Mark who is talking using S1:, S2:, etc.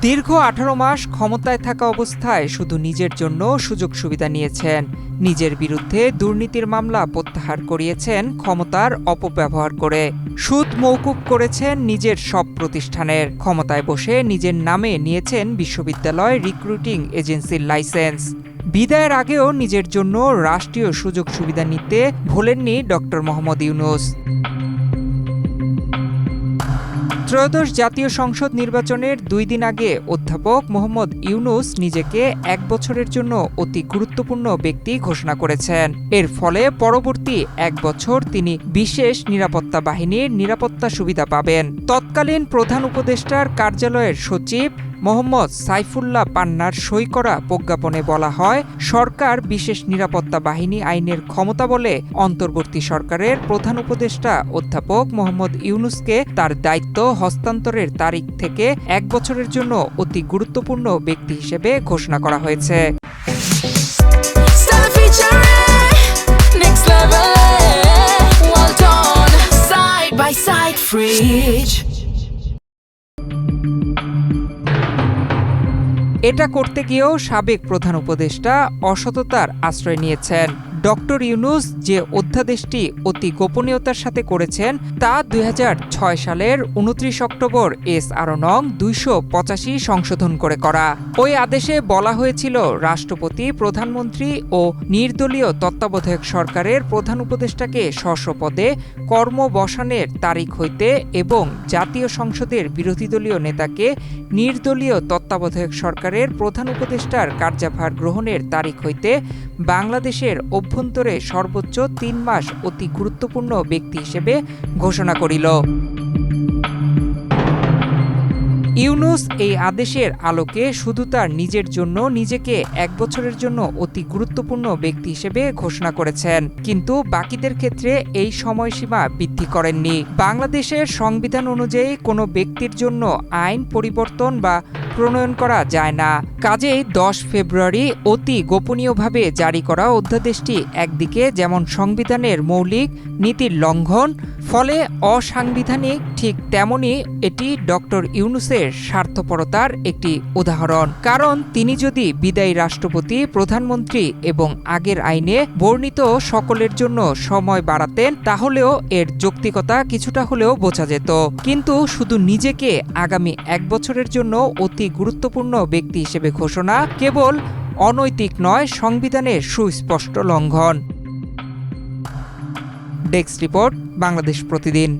S1: দীর্ঘ 18 মাস ক্ষমতায় থাকা অবস্থায় শুধু নিজের জন্য সুযোগ সুবিধা নিয়েছেন, নিজের বিরুদ্ধে দুর্নীতির মামলা প্রত্যাহার করিয়েছেন ক্ষমতার অপব্যবহার করে। সুদ মওকুফ করেছেন নিজের সব প্রতিষ্ঠানের। ক্ষমতায় বসে নিজের নামে নিয়েছেন বিশ্ববিদ্যালয় রিক্রুটিং এজেন্সির লাইসেন্স। বিদায়ের আগেও নিজের জন্য রাষ্ট্রীয় সুযোগ সুবিধা নিতে ভোলেননি ডক্টর মোহাম্মদ ইউনূস। ত্রয়োদশ জাতীয় সংসদ নির্বাচনের 2 দিন আগে অধ্যাপক মোহাম্মদ ইউনূস নিজেকে 1 বছরের জন্য অতি গুরুত্বপূর্ণ ব্যক্তি ঘোষণা করেছেন। এর ফলে পরবর্তী 1 বছর তিনি বিশেষ নিরাপত্তা বাহিনীর নিরাপত্তা সুবিধা পাবেন। তৎকালীন প্রধান উপদেষ্টার কার্যালয়ের সচিব মোহাম্মদ সাইফুল্লাহ পান্নার সই করা প্রজ্ঞাপনে বলা হয়, সরকার বিশেষ নিরাপত্তা বাহিনী আইনের ক্ষমতা বলে অন্তর্বর্তী সরকারের প্রধান উপদেষ্টা অধ্যাপক মোহাম্মদ ইউনূসকে তার দায়িত্ব হস্তান্তরের তারিখ থেকে 1 বছরের জন্য অতি গুরুত্বপূর্ণ ব্যক্তি হিসেবে ঘোষণা করা হয়েছে। এটা করতে গিয়েও সাবেক প্রধান উপদেষ্টা অসততার আশ্রয় নিয়েছেন। ডক্টর ইউনূস যে অধ্যাদেশটি অতি গোপনীয়তার সাথে করেছেন তা 2006 সালের 29 অক্টোবর SR নং 285 সংশোধন করে করা। ওই আদেশে বলা হয়েছিল, রাষ্ট্রপতি, প্রধানমন্ত্রী ও নির্দলীয় তত্ত্বাবধায়ক সরকারের প্রধান উপদেষ্টাকে স্ব পদে কর্মবসানের তারিখ হইতে এবং জাতীয় সংসদের বিরোধী দলীয় নেতাকে নির্দলীয় তত্ত্বাবধায়ক সরকারের প্রধান উপদেষ্টার কার্যভার গ্রহণের তারিখ হইতে বাংলাদেশের অভ্যন্তরে সর্বোচ্চ 3 মাস অতি গুরুত্বপূর্ণ ব্যক্তি হিসেবে ঘোষণা করিল। ইউনূস এই আদেশের আলোকে শুধু তার নিজের জন্য নিজেকে 1 বছরের জন্য অতি গুরুত্বপূর্ণ ব্যক্তি হিসেবে ঘোষণা করেছেন, কিন্তু বাকিদের ক্ষেত্রে এই সময়সীমা বৃদ্ধি করেননি। বাংলাদেশের সংবিধান অনুযায়ী কোনো ব্যক্তির জন্য আইন পরিবর্তন বা প্রণয়ন করা যায় না। কাজেই 10 ফেব্রুয়ারি অতি গোপনীয়ভাবে জারি করা অধ্যাদেশটি একদিকে যেমন সংবিধানের মৌলিক নীতির লঙ্ঘন, ফলে অসাংবিধানিক, ঠিক তেমনি এটি ডক্টর ইউনূসের স্বার্থপরতার একটি উদাহরণ। কারণ তিনি যদি বিদায়ী রাষ্ট্রপতি, প্রধানমন্ত্রী এবং আগের আইনে বর্ণিত সকলের জন্য সময় বাড়াতেন, তাহলেও এর যৌক্তিকতা কিছুটা হলেও বোঝা যেত। কিন্তু শুধু নিজেকে আগামী 1 বছরের জন্য অতি গুরুত্বপূর্ণ ব্যক্তি হিসেবে ঘোষণা কেবল অনৈতিক নয়, সংবিধানের সুস্পষ্ট লঙ্ঘন। ডেস্ক রিপোর্ট, বাংলাদেশ প্রতিদিন।